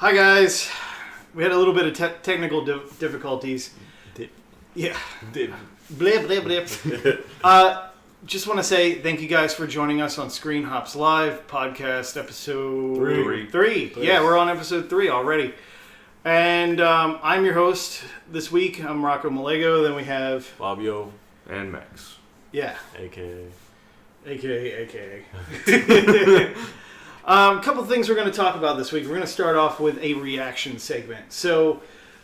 Hi guys, we had a little bit of technical difficulties. Yeah. Blip, blip, blip. Just want to say thank you guys for joining us on Screenhops Live podcast episode 3. Yeah, we're on episode 3 already. And I'm your host this week. I'm Rocco Malego. Then we have Fabio and Max. Yeah. AKA. A couple things we're going to talk about this week. We're going to start off with a reaction segment. So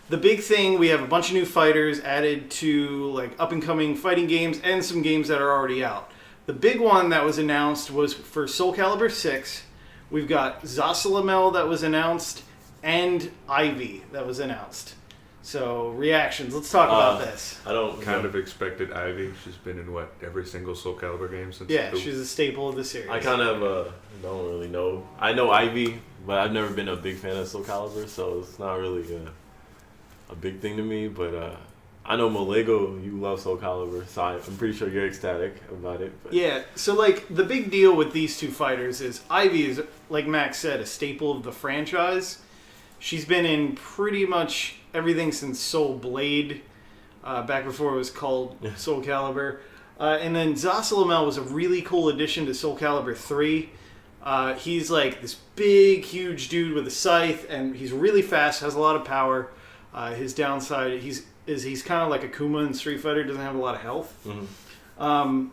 the big thing, we have a bunch of new fighters added to like up and coming fighting games and some games that are already out. The big one that was announced was for Soul Calibur 6. We've got Zasalamel that was announced and Ivy that was announced. So reactions. Let's talk about this. I don't kind of expected Ivy. She's been in every single Soul Calibur game since. Yeah, she's a staple of the series. I kind of don't really know. I know Ivy, but I've never been a big fan of Soul Calibur, so it's not really a big thing to me. But I know Malego, you love Soul Calibur, so I'm pretty sure you're ecstatic about it. But. Yeah, so like the big deal with these two fighters is Ivy is, like Max said, a staple of the franchise. She's been in pretty much everything since Soul Blade, back before it was called Soul Calibur. And then Zasalamel was a really cool addition to Soul Calibur 3. He's like this big, huge dude with a scythe, and he's really fast, has a lot of power. His downside, he's kind of like Akuma in Street Fighter, doesn't have a lot of health. Mm-hmm.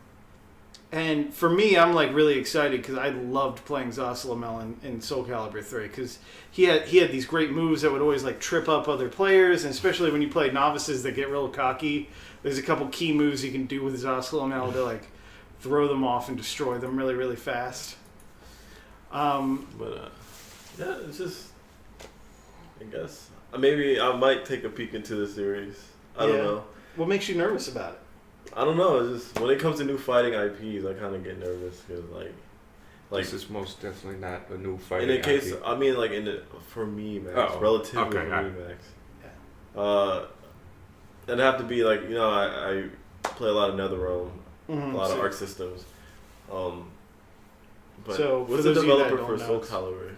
And for me, I'm like really excited because I loved playing Zasalamel in Soul Calibur 3 because he had these great moves that would always like trip up other players, and especially when you play novices that get real cocky. There's a couple key moves you can do with Zasalamel to like throw them off and destroy them really, really fast. Yeah, it's just, I guess maybe I might take a peek into the series. I don't know. What makes you nervous about it? I don't know. It's just when it comes to new fighting IPs, I kind of get nervous because like this is most definitely not a new fighting. In the case, IP. I mean, like for me, Max, relatively for me, Max. Yeah. It'd have to be like I play a lot of NetherRealm, a lot of Arc Systems. But so what's the developer for Soul Calibur?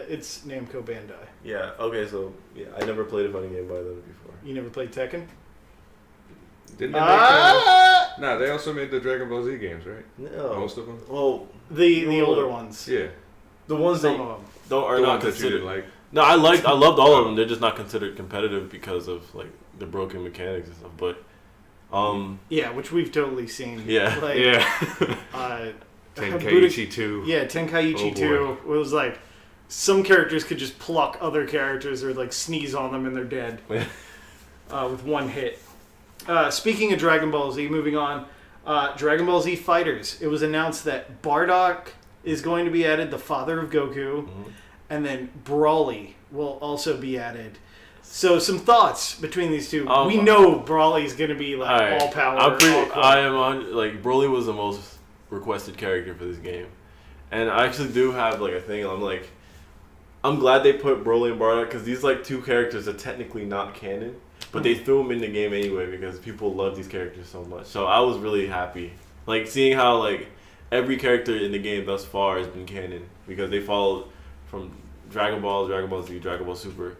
It's Namco Bandai. Yeah. Okay. So yeah, I never played a fighting game by them before. You never played Tekken? Didn't they make nah, they also made the Dragon Ball Z games, right? No. Most of them? Well, the older ones. Yeah. The ones that are not considered. Like. No, I loved all of them. They're just not considered competitive because of like the broken mechanics and stuff. But yeah, which we've totally seen. Yeah. Like, yeah. Tenkaichi 2. Yeah, Tenkaichi 2. It was like some characters could just pluck other characters or like sneeze on them and they're dead with one hit. Speaking of Dragon Ball Z, moving on, Dragon Ball Z Fighters. It was announced that Bardock is going to be added, the father of Goku, and then Broly will also be added. So some thoughts between these two. We know Broly's going to be like all power. I am on like Broly was the most requested character for this game, and I actually do have like a thing. I'm glad they put Broly and Bardock because these like two characters are technically not canon. But they threw them in the game anyway because people love these characters so much. So I was really happy. Like, seeing how, like, every character in the game thus far has been canon. Because they followed from Dragon Ball, Dragon Ball Z, Dragon Ball Super.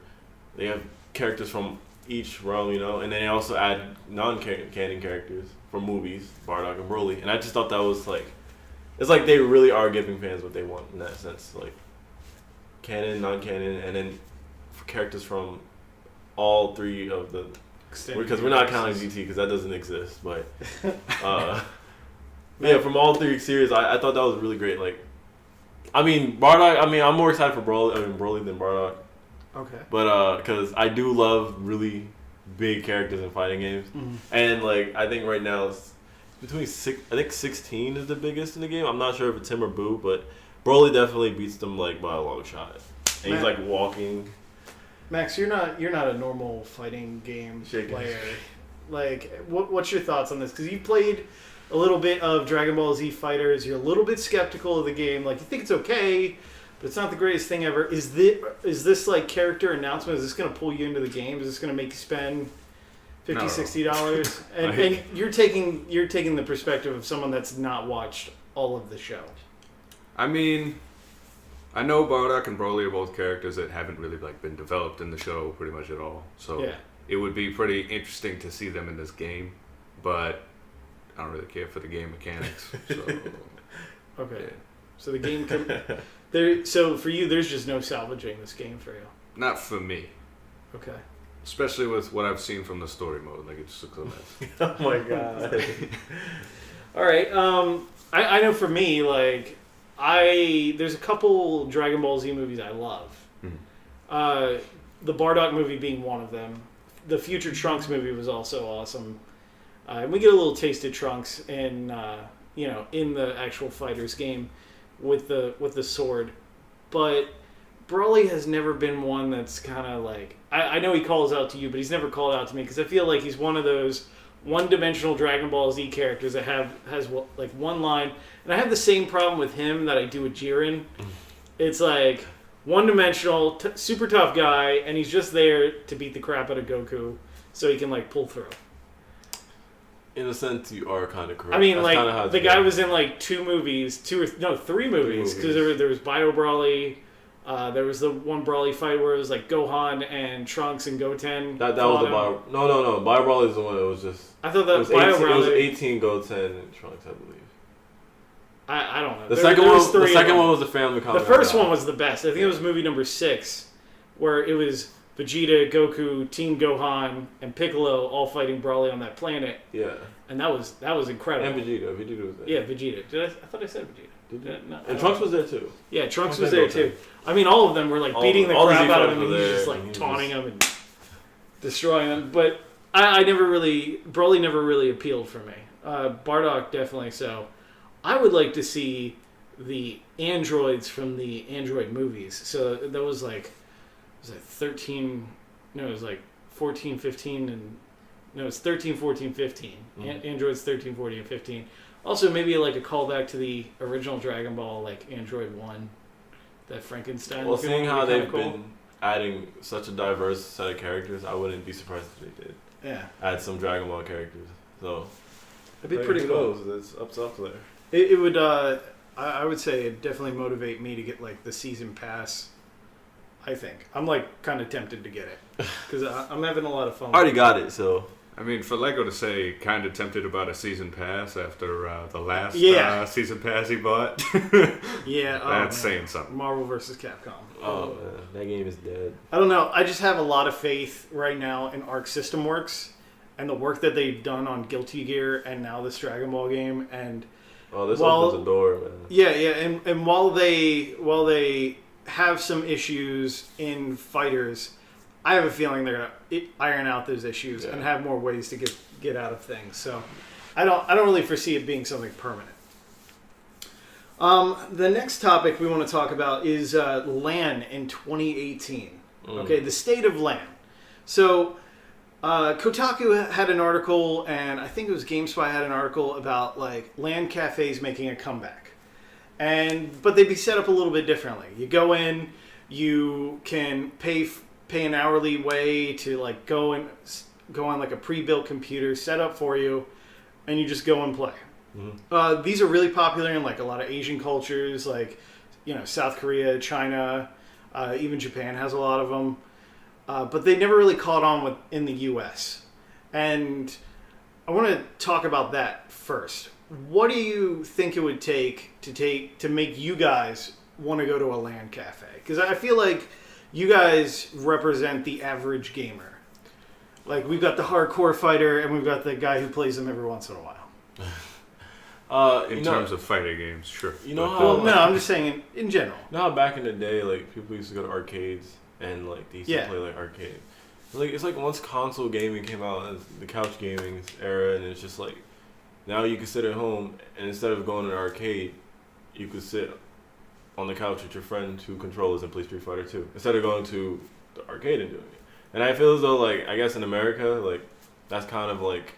They have characters from each realm, And then they also add non-canon characters from movies, Bardock and Broly. And I just thought that was, like... It's like they really are giving fans what they want in that sense. Like, canon, non-canon, and then for characters from... all three of the because we're not counting GT because that doesn't exist, but yeah, from all three series, I thought that was really great. Like, I mean Bardock. I mean, I'm more excited for Broly than Bardock. Okay. But because I do love really big characters in fighting games, and like I think right now it's between 16 is the biggest in the game. I'm not sure if it's him or Boo, but Broly definitely beats them like by a long shot, and he's like walking. Max, you're not a normal fighting game player. Like, what's your thoughts on this? Because you played a little bit of Dragon Ball Z Fighters. You're a little bit skeptical of the game. Like, you think it's okay, but it's not the greatest thing ever. Is this like character announcement? Is this going to pull you into the game? Is this going to make you spend $50, $60? And you're taking the perspective of someone that's not watched all of the show. I mean, I know Bardock and Broly are both characters that haven't really like been developed in the show pretty much at all. So Yeah. it would be pretty interesting to see them in this game, but I don't really care for the game mechanics. So Okay. yeah. So the game there. So for you, there's just no salvaging this game for you. Not for me. Okay. Especially with what I've seen from the story mode, like it just looks a mess. Oh my god. All right. I know for me, like, there's a couple Dragon Ball Z movies I love. The Bardock movie being one of them. The Future Trunks movie was also awesome. And we get a little taste of Trunks in in the actual Fighters game with the sword, but Broly has never been one that's kind of like I know he calls out to you, but he's never called out to me because I feel like he's one of those one-dimensional Dragon Ball Z characters that has like one line, and I have the same problem with him that I do with Jiren. It's like one-dimensional, super tough guy, and he's just there to beat the crap out of Goku so he can like pull through. In a sense, you are kind of correct. I mean, That's like, kinda how it's the guy been. was in, like, three movies, because there was Bio Brawly, there was the one Brawly fight where it was, like, Gohan and Trunks and Goten. That was the Bio... No. Bio Brawly is the one that was just... I thought that Bio 18, Brawly... It was 18 Goten and Trunks, I believe. I don't know. The second one was the family comedy. The first one was the best. I think it was movie number 6, where it was Vegeta, Goku, Team Gohan, and Piccolo all fighting Brawly on that planet. Yeah. And that was incredible. And Vegeta. Vegeta was there. Yeah, Vegeta. I thought I said Vegeta. Did you? No, And Trunks was there too. Yeah, Trunks was there too. I mean, all of them were like beating the crap out of him, and he's just like taunting them and destroying them. But Broly never really appealed for me. Bardock definitely so. I would like to see the androids from the Android movies. So that was like, was it 13? No, it was like 14, 15, and no, it's 13, 14, 15. Androids 13, 14, and 15. Also, maybe like a callback to the original Dragon Ball, like Android 1, that Frankenstein. Well, seeing how they've been adding such a diverse set of characters, I wouldn't be surprised if they did. Yeah. Add some Dragon Ball characters. So, it'd be pretty cool. It's up there. It would, I would say, it'd definitely motivate me to get like the season pass. I think I'm like kind of tempted to get it because I'm having a lot of fun. I already got it, so. I mean, for Lego to say kind of tempted about a season pass after the last season pass he bought. Yeah, that's saying something. Marvel vs. Capcom. Oh man, that game is dead. I don't know. I just have a lot of faith right now in Arc System Works and the work that they've done on Guilty Gear and now this Dragon Ball game. And this opens the door, man. Yeah, and while they have some issues in fighters, I have a feeling they're gonna iron out those issues and have more ways to get out of things. So I don't really foresee it being something permanent. The next topic we want to talk about is LAN in 2018. Okay, the state of LAN. So Kotaku had an article, and I think it was GameSpy had an article about like LAN cafes making a comeback, but they'd be set up a little bit differently. You go in, you can pay an hourly way to like go on like a pre-built computer set up for you, and you just go and play. These are really popular in like a lot of Asian cultures, like South Korea, China, even Japan has a lot of them, but they never really caught on in the U.S. And I want to talk about that first. What do you think it would take to make you guys want to go to a LAN cafe? Because I feel like you guys represent the average gamer. Like, we've got the hardcore fighter, and we've got the guy who plays them every once in a while. In terms of fighting games, sure. I'm just saying in general. You know how back in the day, like, people used to go to arcades, and, like, they used to play, like, arcade. Like, it's like once console gaming came out, as the couch gaming era, and it's just like, now you can sit at home, and instead of going to an arcade, you could sit on the couch with your friend who controllers and play Street Fighter 2 instead of going to the arcade and doing it. And I feel as though, like, I guess in America, like, that's kind of like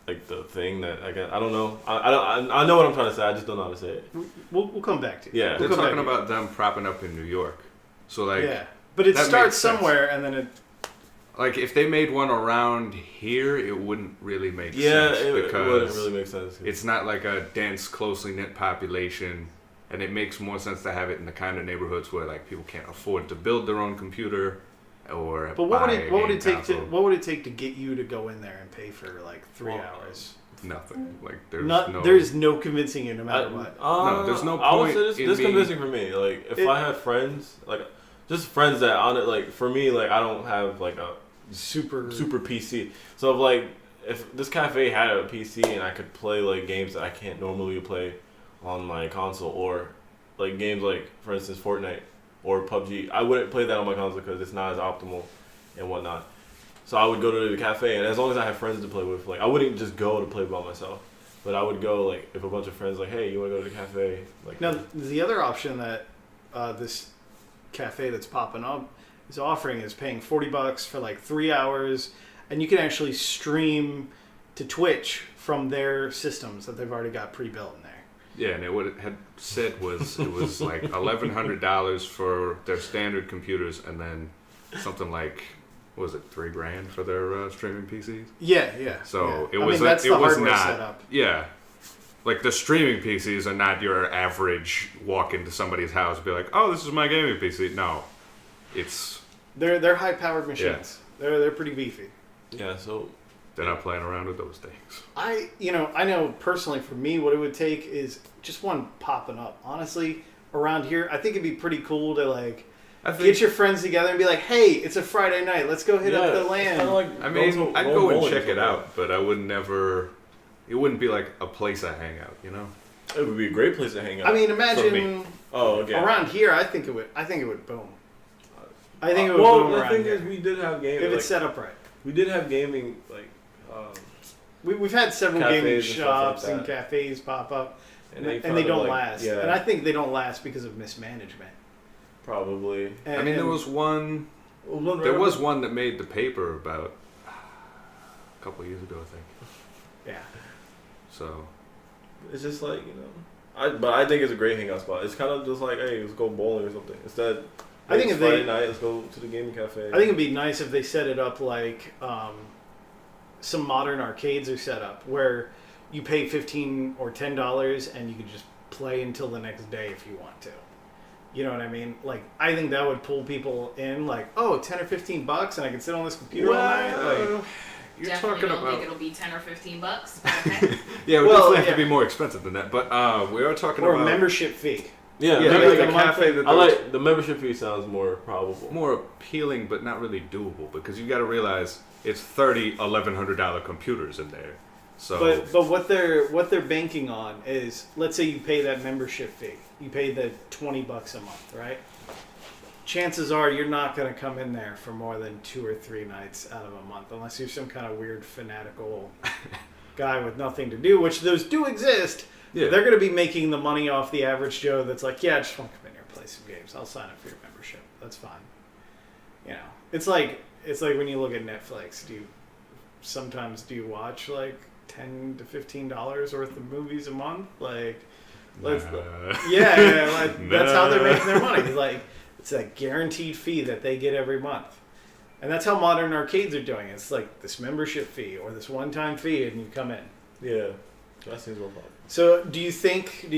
the thing that I don't know. I know what I'm trying to say. I just don't know how to say it. We'll come back to it. Yeah, they're talking about them propping up in New York. So like, but it starts somewhere, and then it. Like, if they made one around here, it wouldn't really make sense. Yeah, it wouldn't really make sense. It's not like a dense, closely knit population and it makes more sense to have it in the kind of neighborhoods where like people can't afford to build their own computer or But buy what would a it take console. what would it take to get you to go in there and pay for like 3 hours? Nothing. Like There's no convincing you no matter what. No, there's no I would point say in this being- convincing for me. Like if I had friends, like just friends that on it, like for me, like I don't have like a Super PC. So if this cafe had a PC and I could play like games that I can't normally play on my console, or like games like for instance Fortnite or PUBG, I wouldn't play that on my console because it's not as optimal and whatnot. So I would go to the cafe, and as long as I have friends to play with, like I wouldn't just go to play by myself, but I would go like if a bunch of friends like, hey, you want to go to the cafe? Like Now the other option that this cafe that's popping up is offering is paying $40 for like 3 hours, and you can actually stream to Twitch from their systems that they've already got pre-built in there. Yeah, and what it had said was it was like $1,100 for their standard computers, and then something like, what was it, $3,000 for their streaming PCs? Yeah. So yeah. it was that's it the was hardware not setup. yeah. Like the streaming PCs are not your average walk into somebody's house and be like, oh, this is my gaming PC. No, it's They're high powered machines. They're pretty beefy. yeah, so they're not playing around with those things. I know personally for me what it would take is just one popping up. Honestly, around here, I think it'd be pretty cool to like get your friends together and be like, "Hey, it's a Friday night. Let's go hit up the LAN." I mean, I'd go and check it out, but I would never. It wouldn't be like a place I hang out, you know. It would be a great place to hang out. I mean, For imagine me. Oh, okay. around here. I think it would boom. I think it would well, boom the around thing here is, we did have gaming. if Like, it's set up right. we did have gaming, like, We've had several Cafes gaming and stuff shops like and that. cafes pop up, and they kinda, don't like, last. Yeah, And I think they don't last because of mismanagement. probably. And, I mean, there was one. There was one that made the paper about a couple of years ago, I think. yeah. So It's just like, but I think it's a great hangout spot. It's kind of just like, hey, let's go bowling or something. Instead, I think it's if they- Friday night, let's go to the gaming cafe. I think it'd be nice if they set it up like some modern arcades are set up, where you pay $15 or $10 and you can just play until the next day if you want to. You know what I mean? Like, I think that would pull people in. Like, oh, $10 or $15, and I can sit on this computer all night. Like, you're Definitely talking don't about. think it'll be $10 or $15. But okay. Yeah, it would Well, definitely have yeah. to be more expensive than that. But we are talking or about a membership fee. yeah, Yeah, Maybe like like a a cafe monthly- that I like the membership fee sounds more probable. more appealing, but not really doable because you got to realize it's $1,100 computers in there. So But what they're banking on is, let's say you pay that membership fee, you pay the $20 a month, right? Chances are you're not going to come in there for more than 2 or 3 nights out of a month, unless you're some kind of weird fanatical guy with nothing to do, which those do exist. yeah, They're going to be making the money off the average Joe that's like, yeah, I just want to come in here and play some games. I'll sign up for your membership. That's fine. You know, it's like when you look at Netflix. Do you watch like $10 to $15 worth of movies a month? Like, let's like, that's how they're making their money. Like, it's that guaranteed fee that they get every month. And that's how modern arcades are doing it. It's like this membership fee or this one-time fee, and you come in. Yeah, that seems more probable. So, do you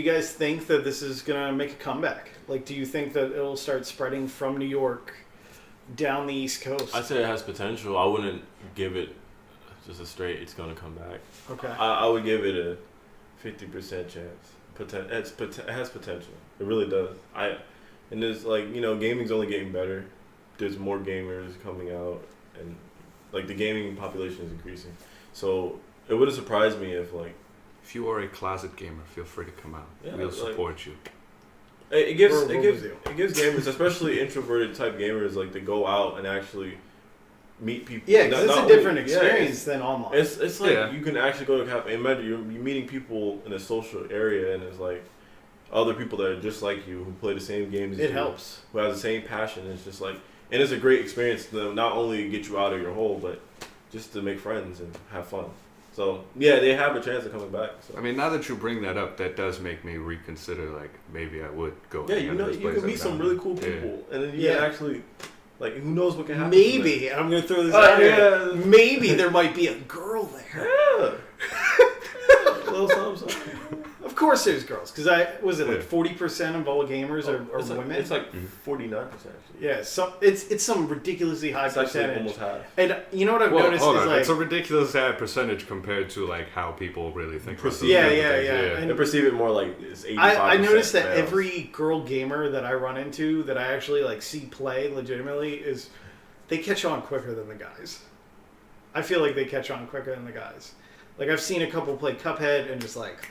guys think that this is gonna make a comeback? Like, do you think that it'll start spreading from New York down the East Coast? I'd say it has potential. I wouldn't give it just a straight, it's going to come back. Okay. I would give it a 50% chance. It has potential. It really does. And there's like, gaming's only getting better. There's more gamers coming out, and like the gaming population is increasing. So it wouldn't surprise me if like if you are a closet gamer, feel free to come out. Yeah, We'll like- support you. it gives We're with you. gamers, especially introverted type gamers, like to go out and actually meet people. Yeah, because it's Not a different only- yeah, experience than online. It's like Yeah. you can actually go to a cafe. Imagine you're meeting people in a social area, and it's like other people that are just like you who play the same games. As It you, helps. Who have the same passion. It's just like, and it's a great experience to not only get you out of your hole, but just to make friends and have fun. So yeah, they have a chance of coming back. So. I mean, now that you bring that up, that does make me reconsider. Like maybe I would go. Yeah, hang out at this you place can meet I'm some down really at. cool Yeah. people, and then you Yeah. can actually, like, who knows what can happen. Maybe, and I'm going to throw this Oh, out yeah. there. Maybe there might be a girl there. Yeah. Little something. Of course there's girls, because like 40% of all gamers are it's women. It's like 49% actually. Yeah, so it's some ridiculously high It's actually percentage. almost half. And you know what I've noticed hold is on. like It's a ridiculous high percentage compared to like how people really think. About those Yeah, kinds of yeah, things. yeah. They perceive it more like it's 85%. I noticed that males. every girl gamer that I run into that I actually like see play legitimately is they catch on quicker than the guys. I feel like they catch on quicker than the guys. Like I've seen a couple play Cuphead and just like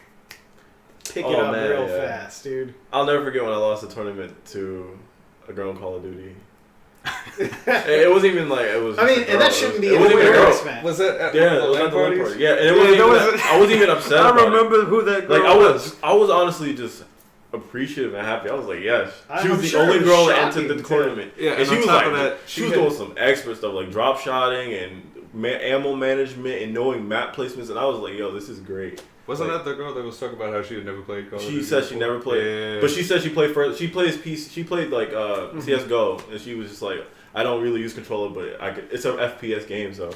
pick it up real fast, dude. I'll never forget when I lost a tournament to a girl in Call of Duty. It wasn't even like it was. I mean, and that shouldn't be a wasn't even a girl. man. Was that at Yeah, the it was LAN at the LAN parties? party. Yeah, and it wasn't even, I wasn't even upset. I about remember who that girl Like was. I was honestly just appreciative and happy. I was like, yes. She was I'm the sure only it was girl that shocking, entered the too. tournament. Yeah, and and she on was top like, of that, she was doing some expert stuff like drop shotting and ammo management and knowing map placements. And I was like, yo, this is great. Wasn't like, that the girl that was talking about how she had never played Call of She Duty said she before? never played, Yeah. but she said she played first. She plays PC. She played like CS:GO, and she was just like, I don't really use controller, but I could. It's an FPS game, so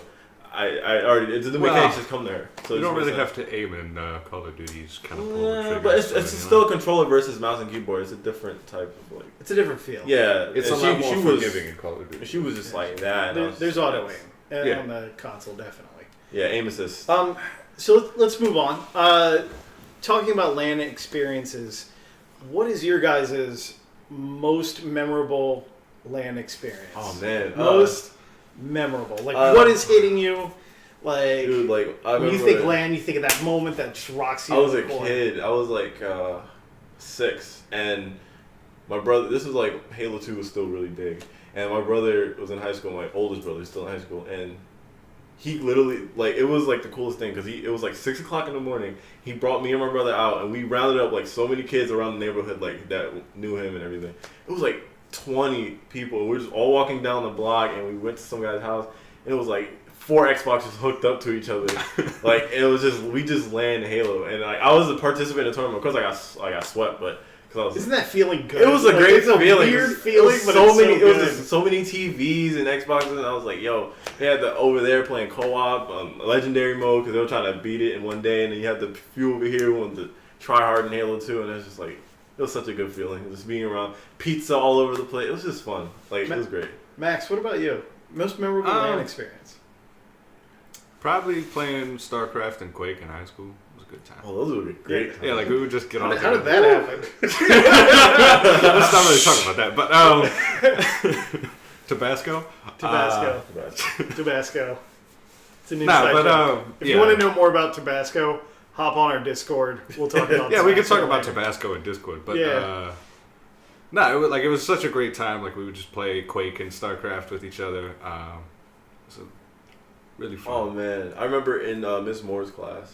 I already the mechanics just come there. So you it don't just really makes have to aim in Call of Duty's kind of pull the sense. trigger. But it's so, you still know. a controller versus mouse and keyboard. It's a different type of like. It's a different feel. Yeah, It's and a lot more was forgiving in Call of Duty. She was just like that. and I was There's just auto like, aim on the console, definitely. Yeah, aim assist. So let's move on. Talking about LAN experiences, what is your guys' most memorable LAN experience? Oh man, most memorable. Like, what is hitting you? Like, dude, like I when you remember- think LAN, you think of that moment that just rocks you. I was to a the core. kid. I was like 6, and my brother. This was like Halo 2 was still really big, and my brother was in high school. My oldest brother is still in high school, and he literally like it was like the coolest thing because it was like 6 o'clock in the morning. He brought me and my brother out, and we rounded up like so many kids around the neighborhood like that knew him and everything. It was like 20 people. We were just all walking down the block, and we went to some guy's house, and it was like 4 Xboxes hooked up to each other. Like it was just we just landed Halo, and like I was a participant in the tournament. Of course, I got swept, but because I was. Isn't that feeling good? It was a Like, great it's a feeling. Weird feeling, but so it's many. so It was good. just so many TVs and Xboxes, and I was like, "Yo!" They had the over there playing co-op, legendary mode because they were trying to beat it in one day, and then you had the few over here who wanted to try hard in Halo 2, and it's just like it was such a good feeling. Just being around pizza all over the place. It was just fun. Like it was great. Max, what about you? Most memorable LAN experience? Probably playing StarCraft and Quake in high school. It was a good time. Oh, those would be great. Yeah, like we would just get on. How did that happen? Let's not really talk about that, but Tabasco. Tabasco. It's a new Nah, side but joke. If you yeah. want to know more about Tabasco, hop on our Discord. We'll talk about Yeah, we could talk Tabasco about later. Tabasco in Discord, but Yeah. no, it was such a great time. Like we would just play Quake and StarCraft with each other. It was really fun. Oh man, I remember in Miss Moore's class,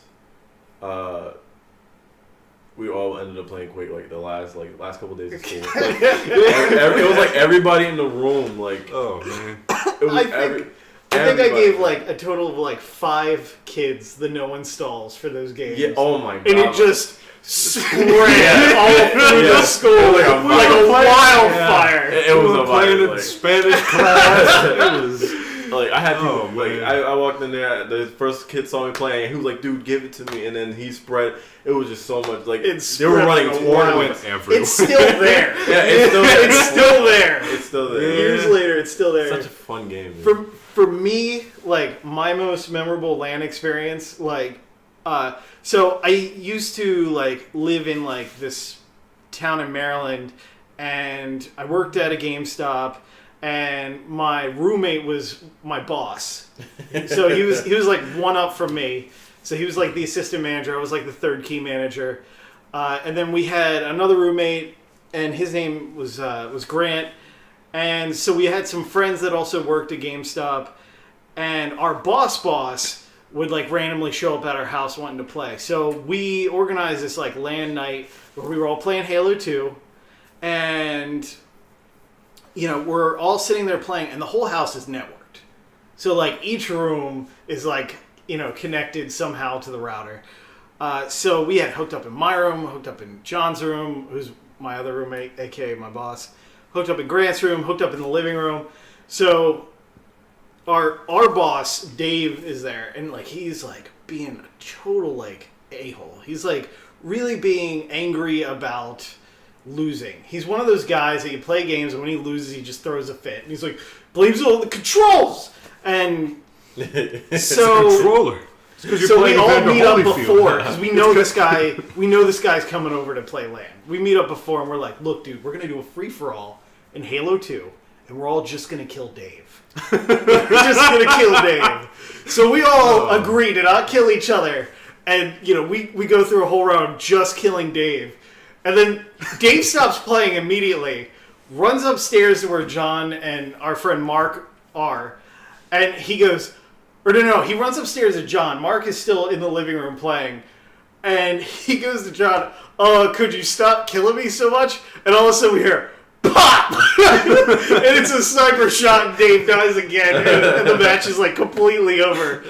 we all ended up playing Quake like the last couple days of school. Like, it was like everybody in the room. Like Oh man, it was I think I everybody. gave like a total of like 5 kids the no installs for those games. Yeah. Oh my god. And it just spread Yeah. all through Yeah. the school Like a like a wildfire. It was a playing vibe, in like- Spanish class. It was. Like I had people, Oh, like man. I walked in there, the first kid saw me playing, and he was like, "Dude, give it to me," and then he spread. It was just so much. Like It's they were running spread like a wild- tournaments. Everywhere. It's still there. Yeah, it's still there. It's still there. It's still there. Years later, it's still there. Such a fun game. Man. For me, like my most memorable LAN experience, like so I used to like live in like this town in Maryland, and I worked at a GameStop, and my roommate was my boss. So he was like one up from me. So he was like the assistant manager. I was like the third key manager. And then we had another roommate, and his name was Grant. And so we had some friends that also worked at GameStop, and our boss would like randomly show up at our house wanting to play. So we organized this like LAN night where we were all playing Halo 2, and you know, we're all sitting there playing, and the whole house is networked. So like each room is like, you know, connected somehow to the router. So we had hooked up in my room, hooked up in John's room, who's my other roommate, aka my boss, hooked up in Grant's room, hooked up in the living room. So our boss, Dave, is there, and like he's like being a total like a-hole. He's like really being angry about losing. He's one of those guys that you play games and when he loses, he just throws a fit. And he's like, blames it on the controls! And so... Controller. So we all meet up before because we know this guy. We know this guy's coming over to play LAN. We meet up before and we're like, "Look, dude, we're gonna do a free for all in Halo 2, and we're all just gonna kill Dave. We're just gonna kill Dave." So we all agree to not kill each other, and we go through a whole round just killing Dave, and then Dave stops playing immediately, runs upstairs to where John and our friend Mark are, and he goes. Or no, he runs upstairs to John. Mark is still in the living room playing. And he goes to John, could you stop killing me so much? And all of a sudden we hear, pop! And it's a sniper shot and Dave dies again. And the match is like completely over.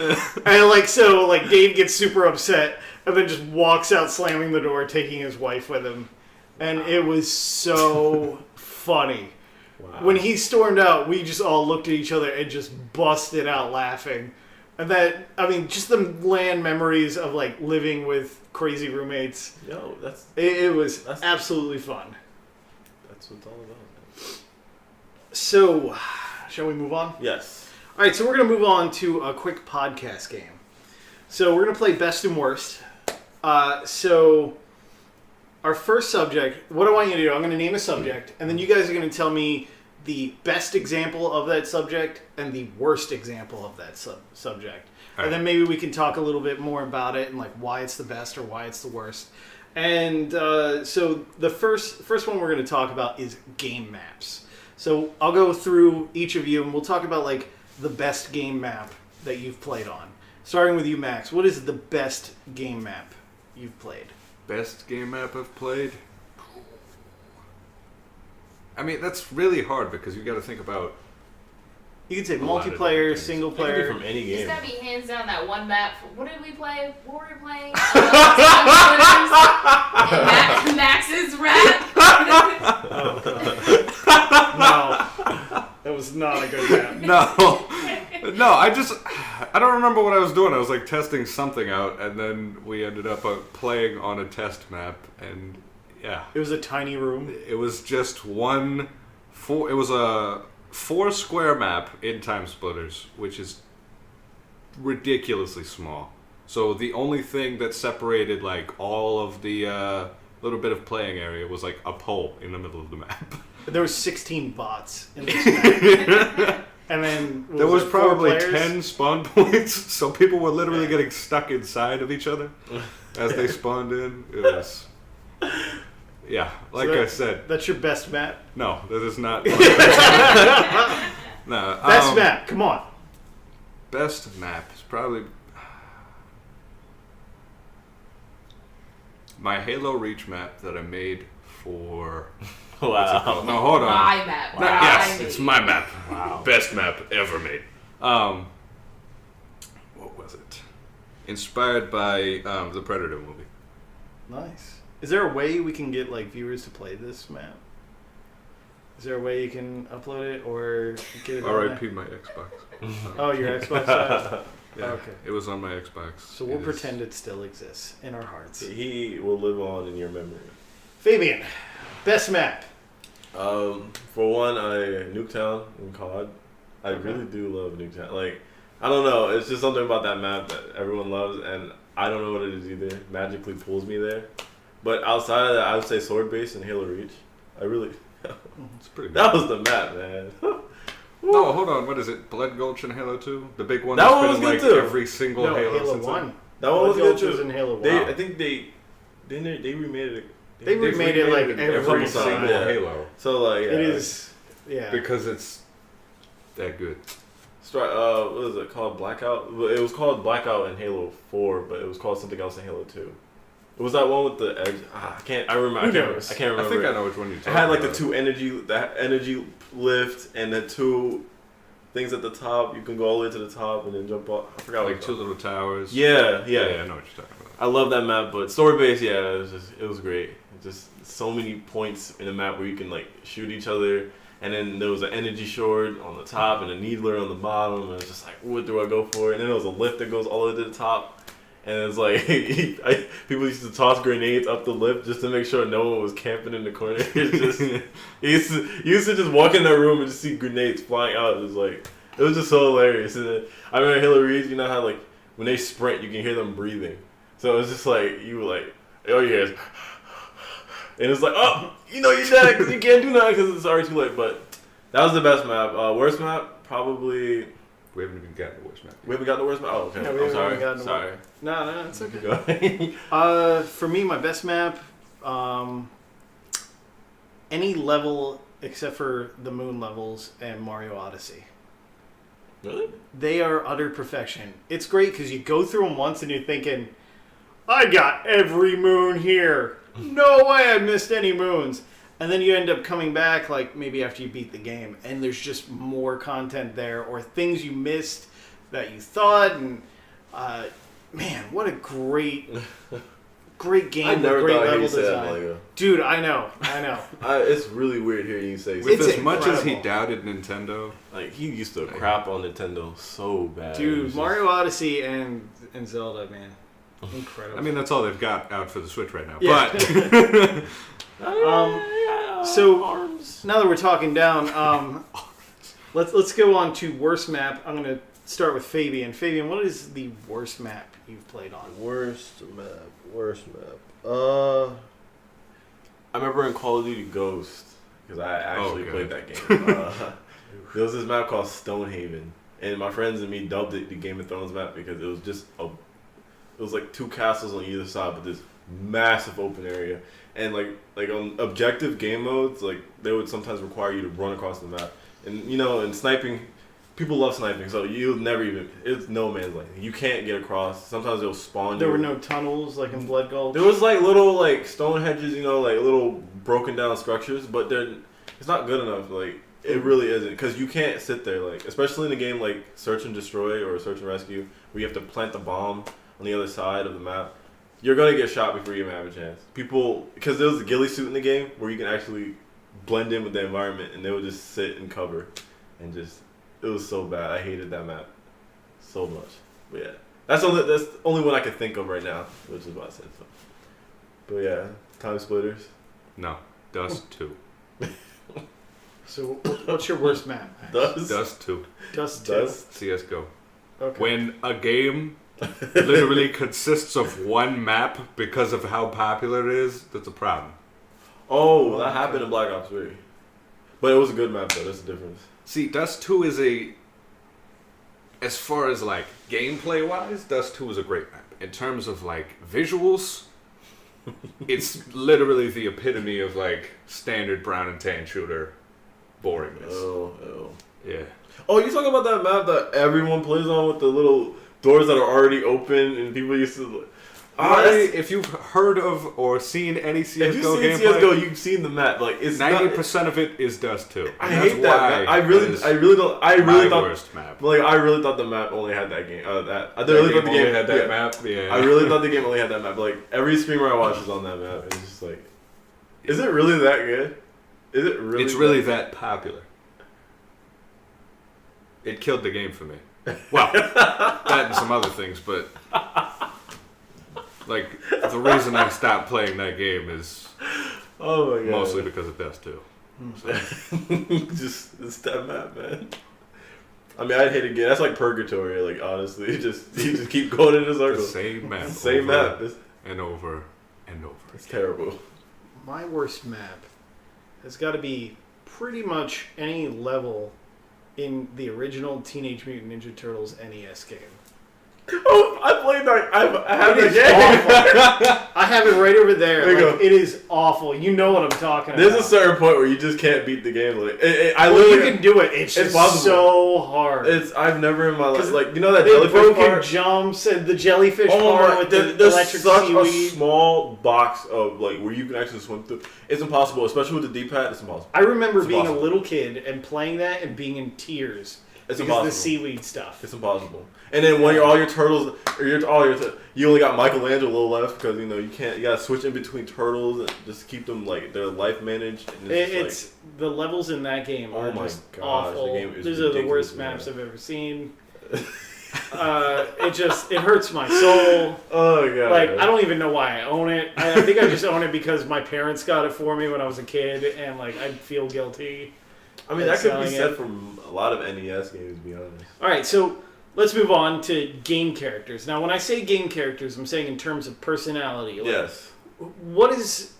And Dave gets super upset and then just walks out slamming the door, taking his wife with him. And it was so funny. Wow. When he stormed out, we just all looked at each other and just busted out laughing. And just the LAN memories of like living with crazy roommates. Yo, that's absolutely fun. That's what it's all about, man. So, shall we move on? Yes. All right, so we're going to move on to a quick podcast game. So we're going to play Best and Worst. So our first subject, what I want you to do, I'm going to name a subject, and then you guys are going to tell me the best example of that subject and the worst example of that subject. Right. And then maybe we can talk a little bit more about it and like why it's the best or why it's the worst. And so the first one we're going to talk about is game maps. So I'll go through each of you and we'll talk about like the best game map that you've played on. Starting with you, Max. What is the best game map you've played? Best game map I've played? I mean, that's really hard because you got to think about... You could say multiplayer, single player. It can be from any game. It's got to be hands down that one map. What did we play? What were we playing? Max's rap. No. That was not a good map. No, I don't remember what I was doing. I was like testing something out, and then we ended up playing on a test map, and yeah. It was a tiny room. It was just it was a 4-square map in Time Splitters, which is ridiculously small. So the only thing that separated like all of the little bit of playing area was like a pole in the middle of the map. There was 16 bots in this map. And then there was probably 10 spawn points, so people were literally getting stuck inside of each other as they spawned in. It was, yeah, like I said. That's your best map? No, that is not. No, best map, come on. Best map is probably my Halo Reach map that I made for. Wow. No, hold on. My map. Wow. Yes, it's my map. Wow. Best map ever made. What was it? Inspired by the Predator movie. Nice. Is there a way we can get like viewers to play this map? Is there a way you can upload it or get it? R.I.P. my Xbox. Oh, your Xbox side? Yeah, okay. It was on my Xbox. So we'll pretend it still exists in our hearts. He will live on in your memory. Fabian, best map. For one, Nuketown in COD. I really do love Nuketown. Like, I don't know, it's just something about that map that everyone loves, and I don't know what it is either. It magically pulls me there. But outside of that, I would say Sword Base and Halo Reach. I really... It's pretty good. That was the map, man. No, hold on. What is it? Blood Gulch in Halo 2? The big one That that's one been was in good like too. every single No, Halo since 1. That one was good too. Was in Halo 1. I think they remade it. They remade it like every single time. Halo. So like It is, yeah. Because it's that good. What was it called? Blackout. It was called Blackout in Halo 4, but it was called something else in Halo 2. It was that one with the edge. I can't remember. I can't remember. I think I know which one you're talking about. It had like about. the energy lift, and the 2 things at the top. You can go all the way to the top and then jump off. I forgot. Like 2 little towers. Yeah. I know what you're talking about. I love that map, but Sword Base, yeah, it was great. Just so many points in the map where you can like shoot each other, and then there was an energy sword on the top and a needler on the bottom, and it's just like, what do I go for? And then there was a lift that goes all the way to the top. And it's like people used to toss grenades up the lift just to make sure no one was camping in the corner. It's just you used to just walk in that room and just see grenades flying out. It was just so hilarious. And then, I remember Hillary's. You know how like when they sprint, you can hear them breathing. So it was just like you were like, oh yes, and it's like, oh, you know you're dead because you can't do nothing because it's already too late. But that was the best map. Worst map probably. We haven't even gotten the worst map. We haven't got the worst map. Oh, okay. No, we I'm sorry. haven't gotten the Sorry. No, it's okay. Go. For me, my best map, any level except for the moon levels and Mario Odyssey. Really? They are utter perfection. It's great because you go through them once and you're thinking, I got every moon here. No way I missed any moons. And then you end up coming back, like, maybe after you beat the game, and there's just more content there, or things you missed that you thought, and, man, what a great game I never with great thought level he said design. Lego. Dude, I know. It's really weird hearing you say With It's as much as he incredible. doubted Nintendo, like he used to crap on Nintendo so bad. It Dude, was Mario Odyssey and Zelda, man. Incredible. I mean, that's all they've got out for the Switch right now. Yeah. But So arms. now that we're talking down, let's go on to worst map. I'm gonna start with Fabian. Fabian, what is the worst map you've played on? Worst map. I remember in Call of Duty Ghost because I actually Okay. played that game. There was this map called Stonehaven, and my friends and me dubbed it the Game of Thrones map because it was just it was like two castles on either side, but this massive open area. And like on objective game modes, like they would sometimes require you to run across the map. And you know, in sniping, people love sniping, so you'll never even. It's no man's land. You can't get across. Sometimes they'll spawn. There you. were no tunnels like in Blood Gulch. There was like little like stone hedges, you know, like little broken down structures, but it's not good enough. Like it really isn't, because you can't sit there, like especially in a game like Search and Destroy or Search and Rescue, where you have to plant the bomb on the other side of the map. You're gonna get shot before you even have a chance. People, because there was a ghillie suit in the game where you can actually blend in with the environment, and they would just sit and cover, and just it was so bad. I hated that map so much. But yeah, that's the only one I can think of right now, which is why I said so. But yeah, Time Splitters. no, Dust 2. So what's your worst map? Max? Dust 2. Dust 2. Dust. CSGO. Okay. When a game literally consists of one map because of how popular it is, that's a problem. Oh, that happened in Black Ops 3. But it was a good map though. That's the difference. See, Dust 2 is as far as like gameplay wise, Dust 2 is a great map. In terms of like visuals, it's literally the epitome of like standard brown and tan shooter boringness. Oh. Yeah. Oh, you talking about that map that everyone plays on with the little doors that are already open and people used to. If you've heard of or seen any CSGO If you've seen gameplay, CS:GO, you've seen the map. Like it's 90% of it is Dust 2. I And hate that's that why map. I it really is thought. worst map. Like I really thought the map only had that game. I That really thought the only game had that yeah. map. Yeah. I really thought the game only had that map. Like every streamer I watch is on that map. It's just like, is it really that good? Is it really? It's really that popular. It killed the game for me. Well, that and some other things, but like the reason I stopped playing that game is Oh my god. mostly because of Dust 2. Just it's that map, man. I mean, I'd hate it again. That's like purgatory. Like honestly, you just keep going in a The circle. same map. Same over map. It's, and over and over. it's terrible. My worst map has got to be pretty much any level in the original Teenage Mutant Ninja Turtles NES game. Oh, I played that. I have It the is game. I have it right over there. There you Like, go. it is awful. You know what I'm talking There's about. a certain point where you just can't beat the game. Like I Well, literally you can do it. It's just possible. so hard. I've never in my life 'Cause like you know that the jellyfish broken part. jumps and the jellyfish Oh part my! with the There's electric such a seaweed. small box of like where you can actually swim through. It's impossible, especially with the D-pad. It's impossible. I remember It's being impossible. a little kid and playing that and being in tears It's because impossible. of the seaweed stuff. It's impossible. And then when all your turtles, or you only got Michelangelo left because you know you can't. You gotta switch in between turtles and just keep them like their life managed. And It's the levels in that game Oh are my just gosh, awful. the game is These are the worst ridiculous, maps man. I've ever seen. It hurts my soul. Oh god. Like, I don't even know why I own it. I think I just own it because my parents got it for me when I was a kid, and like I feel guilty. I mean, that could be selling said it. from a lot of NES games, to be honest. All right, so let's move on to game characters. Now, when I say game characters, I'm saying in terms of personality. Like, Yes. What is,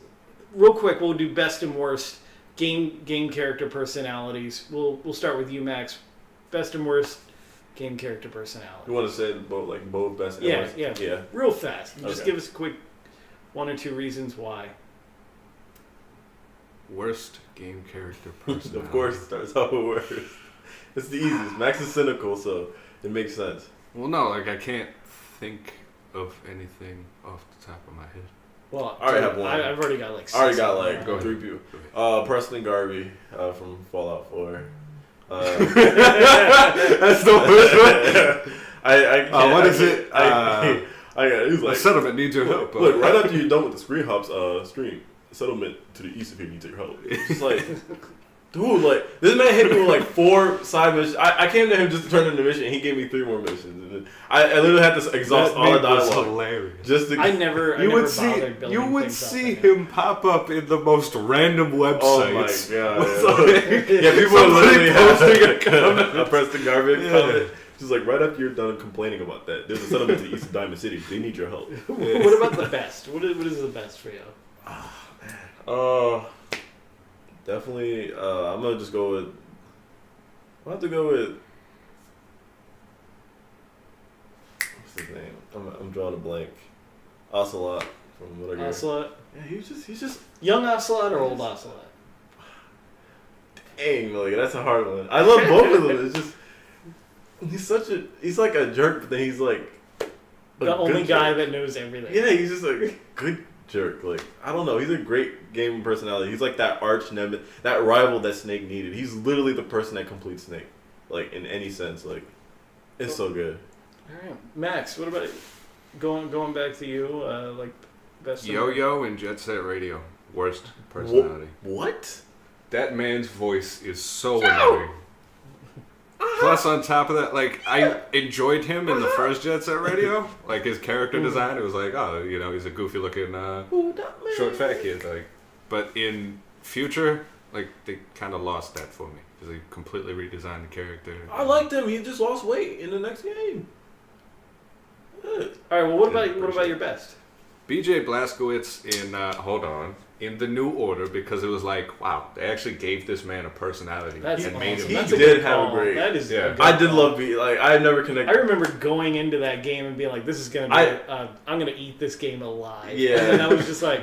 real quick, we'll do best and worst game character personalities. We'll start with you, Max. Best and worst game character personality. You want to say both best and Yeah, worst? yeah, Yeah. real fast. Just Okay. give us a quick 1 or 2 reasons why. Worst game character personality. Of course, starts out with worst. It's the easiest. Max is cynical, so it makes sense. Well, no, like I can't think of anything off the top of my head. Well, I already have one. I've already got like 6. I already got like Go ahead. 3 people. Go ahead. Preston Garvey from Fallout 4. That's the worst one. I can't, what I is can't- it? He's The like, settlement needs your help. look, right after you're done with the Screenhops stream, settlement to the east of here needs your help. It's just like, dude, like, this man hit me with like 4 side missions. I came to him just to turn in the mission, and he gave me 3 more missions. And then I literally had to exhaust all the dialogue. Hilarious. Just to I never bothered building you would things see up like him pop up in the most random websites. Oh my god! Like, Yeah, people are somebody literally posting a having comment. a Preston Garvey Yeah. comment. Just like right after you're done complaining about that, there's a settlement to the east of Diamond City. They need your help. that. What about the best? What is the best for you? Definitely. I'm gonna just go with. I have to go with. What's his name? I'm drawing a blank. Ocelot from whatever. Ocelot? Yeah, he's just. Young Ocelot or old Ocelot? Dang, like that's a hard one. I love both of them. It's just. He's like a jerk, but then he's like. a The only good guy jerk. that knows everything. Yeah, he's just a good jerk. Like, I don't know. He's a great game personality. He's like that arch nemesis, that rival that Snake needed. He's literally the person that completes Snake. Like, in any sense. Like, it's so good. All right, Max. What about going back to you? Like best. and worst? Yo-Yo and Jet Set Radio. Worst personality. What? That man's voice is so annoying. Plus, on top of that, like, I enjoyed him in the first Jet Set Radio. Like, his character design, it was like, oh, you know, he's a goofy-looking short, fat kid. Like, but in future, like, they kind of lost that for me. Because they completely redesigned the character. I liked him. He just lost weight in the next game. All right. Well, what about your best? BJ Blazkowicz in the New Order, because it was like, wow, they actually gave this man a personality. That's and awesome. made him. He That's a did good have a call. great- That is. Yeah. a good I did call. love B. Like, I never connected. I remember going into that game and being like, "This is gonna be. I'm gonna eat this game alive." Yeah. And I was just like,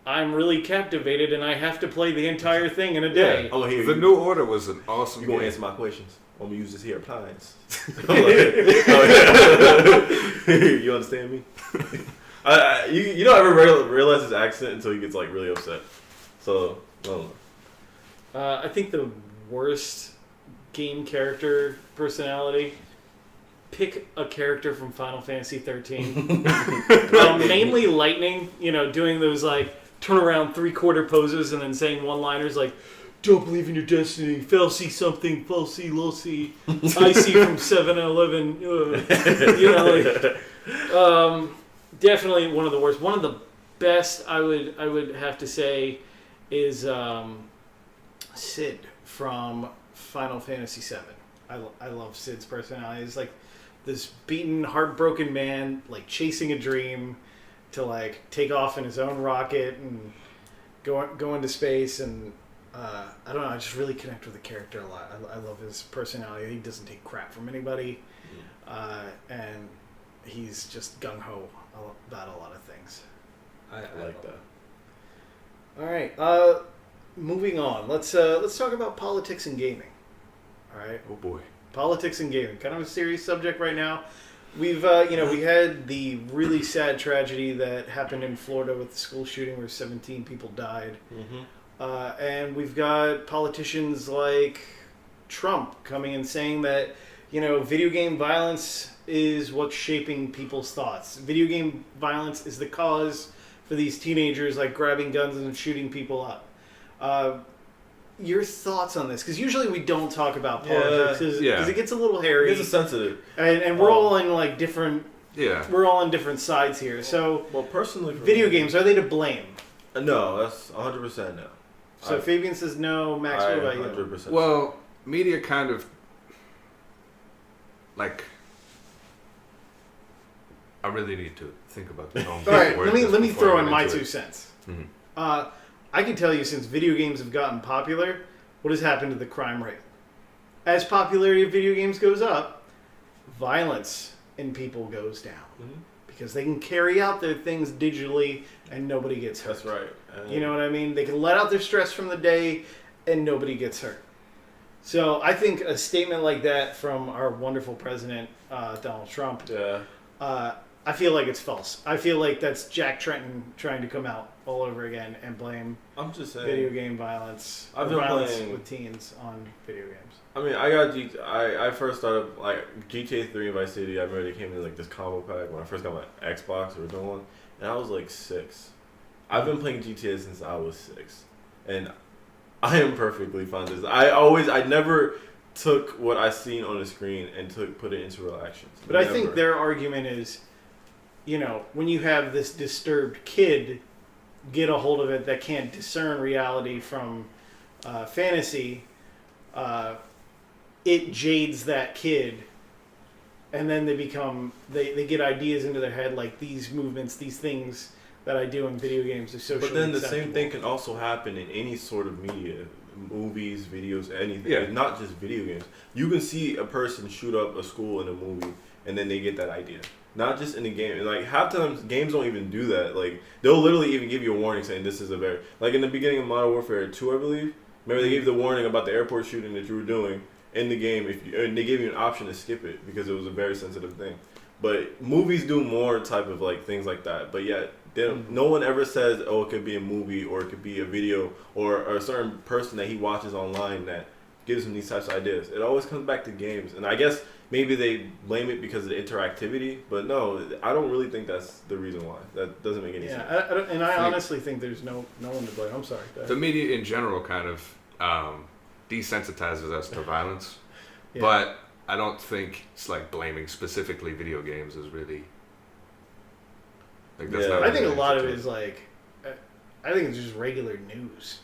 "I'm really captivated, and I have to play the entire thing in a day." Oh, here. The New Order was an awesome You gonna game. answer my questions? I'm gonna use this here appliance. I'm like, oh, yeah. You understand me? You don't ever realize his accent until he gets like really upset. So I don't know. I think the worst game character personality. Pick a character from Final Fantasy 13. Mainly Lightning. You know, doing those like turn around 3/4 poses and then saying one-liners like, "Don't believe in your destiny. Fail see something. Fail see low see. I see from 7-Eleven." You know, like definitely one of the worst. One of the best I would have to say is Sid from Final Fantasy VII. I love Sid's personality. He's like this beaten, heartbroken man, like chasing a dream to like take off in his own rocket and go into space. And I don't know. I just really connect with the character a lot. I love his personality. He doesn't take crap from anybody, and he's just gung ho about a lot of things. I like that. All right. Moving on. Let's talk about politics and gaming. All right. Oh boy. Politics and gaming, kind of a serious subject right now. We've, we had the really sad tragedy that happened in Florida with the school shooting where 17 people died. Mm-hmm. And we've got politicians like Trump coming and saying that, video game violence is what's shaping people's thoughts. Video game violence is the cause for these teenagers, like, grabbing guns and shooting people up. your thoughts on this, because usually we don't talk about politics because Yeah. it gets a little hairy. It's sensitive. And we're all in like different. Yeah. We're all on different sides here. So, Well, personally, video games, are they to blame? No, that's 100% no. So Fabian says no. Max, what about you? 100%. Well, media kind of like. I really need to think about the All right, let me throw in my 2 cents. Mhm. I can tell you, since video games have gotten popular, what has happened to the crime rate? As popularity of video games goes up, violence in people goes down because they can carry out their things digitally and nobody gets hurt. That's right. You know what I mean? They can let out their stress from the day and nobody gets hurt. So I think a statement like that from our wonderful president, Donald Trump, Yeah. I feel like it's false. I feel like that's Jack Trenton trying to come out all over again and blame I'm just saying. video game violence, I've or been violence playing- with teens on video games. I mean, I first started like GTA 3 and Vice City. I remember they came in like this combo pack when I first got my Xbox original one, and I was like 6. I've been playing GTA since I was 6, and I am perfectly fine with this. I never took what I seen on the screen and put it into real actions. But I think their argument is, you know, when you have this disturbed kid get a hold of it that can't discern reality from fantasy, it jades that kid, and then they get ideas into their head like these movements, these things that I do in video games are socially But then the acceptable. same thing can also happen in any sort of media, movies, videos, anything. Yeah. It's not just video games. You can see a person shoot up a school in a movie, and then they get that idea. Not just in the game. Like half times games don't even do that. Like they'll literally even give you a warning saying this is a very like in the beginning of Modern Warfare 2, I believe. Remember they gave you the warning about the airport shooting that you were doing in the game, and they gave you an option to skip it because it was a very sensitive thing. But movies do more type of like things like that. But yet, no one ever says, oh, it could be a movie or it could be a video or a certain person that he watches online that gives him these types of ideas. It always comes back to games, and I guess maybe they blame it because of the interactivity. But no, I don't really think that's the reason why. That doesn't make any sense. I honestly think there's no one to blame. I'm sorry. Go ahead. The media in general kind of desensitizes us to violence, Yeah. but I don't think it's like blaming specifically video games is really like that's Yeah. not. I think a really lot of it answer is like, I think it's just regular news.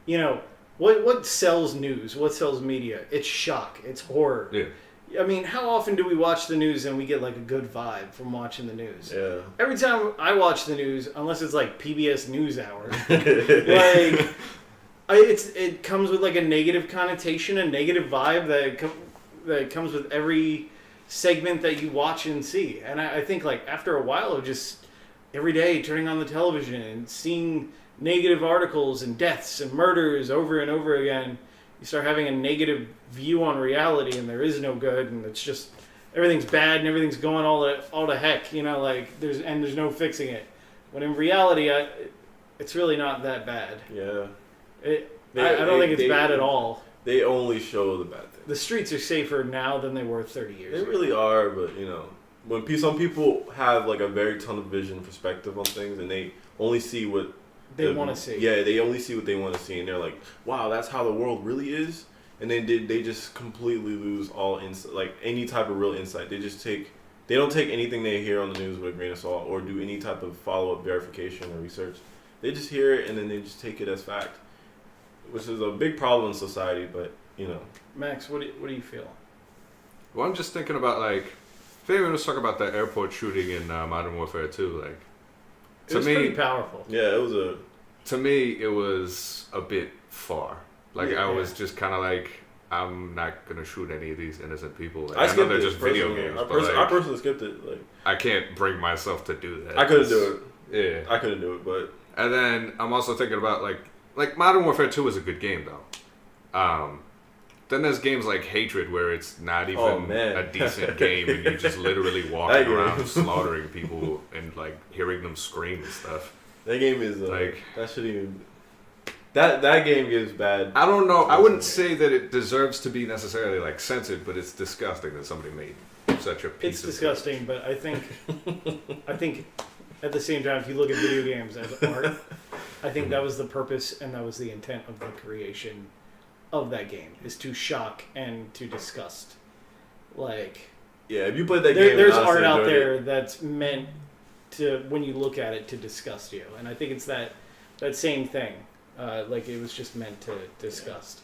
You know, what sells news? What sells media? It's shock. It's horror. to it. I mean, how often do we watch the news and we get like a good vibe from watching the news? Yeah. Every time I watch the news, unless it's like PBS NewsHour, like it comes with like a negative connotation, a negative vibe that comes with every segment that you watch and see. And I think like after a while of just every day turning on the television and seeing negative articles and deaths and murders over and over again, you start having a negative view on reality, and there is no good, and it's just everything's bad and everything's going all to heck, you know, like there's no fixing it. When in reality, it's really not that bad. Yeah. I don't think it's bad at all. They only show the bad things. The streets are safer now than they were 30 years They ago. really are, but you know, when some people have like a very tunnel vision perspective on things, and they only see what They want to see. Yeah, they only see what they want to see, and they're like, "Wow, that's how the world really is." And then they just completely lose all insight, like any type of real insight. They don't take anything they hear on the news with a grain of salt, or do any type of follow up verification or research. They just hear it and then they just take it as fact, which is a big problem in society. But you know, Max, what do you feel? Well, I'm just thinking about like, Fabian was talking about that airport shooting in Modern Warfare 2. Like, It was pretty powerful. yeah, it was a to me, it was a bit far. Like, Yeah. I was just kind of like, I'm not gonna shoot any of these innocent people. Like, I I know skipped they're it just video personally. games, I but like, personally skipped it. Like I can't bring myself to do that. I couldn't do it. Yeah. I couldn't do it, but And then I'm also thinking about like Modern Warfare 2 is a good game though. Then there's games like Hatred where it's not even man. a decent game and you're just literally That walking game. around slaughtering people and like hearing them scream and stuff. that game is Like- that shouldn't even. That game gives bad. I don't know. I wouldn't say that it deserves to be necessarily like censored, but it's disgusting that somebody made such a piece It's of disgusting, but I think at the same time, if you look at video games as art, I think that was the purpose and that was the intent of the creation of that game, is to shock and to disgust. Like, Yeah, if you played that game, there's honestly art out enjoyed there it. that's meant to, when you look at it, to disgust you, and I think it's that same thing. Like, it was just meant to disgust.